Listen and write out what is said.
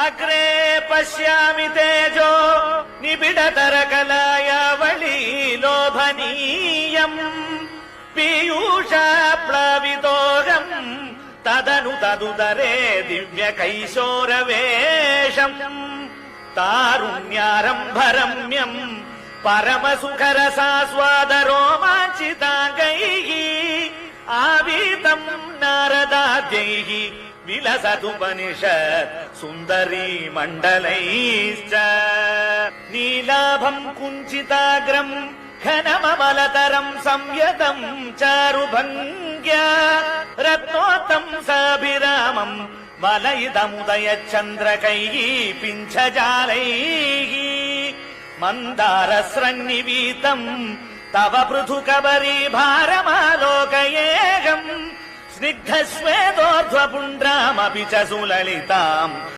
अग्रे पश्यामि तेजो निबिडतरकलायावली लोभनीयम् पीयूषप्लवितोगम् तदनु तदुदरे दिव्यकैशोरवेशम् तारुण्यारम्भरम्यम् परमसुखरसास्वादरोमाञ्चिताङ्गैः आवीतम् नारदाद्यैः विलसदुपनिषत् सुन्दरी मण्डलैश्च नीलाभम् कुञ्चिताग्रम् घनममलतरम् संयतम् चारुभङ्ग्या रत्नोत्तम् साभिरामम् वलयितमुदयचन्द्रकैः पिञ्छजालैः मन्दारस्रन्निवीतम् तव पृथुकबरीभारमालोकयेऽहम् स्निग्धश्वेतोर्ध्वपुण्ड्रामपि च सुललिताम्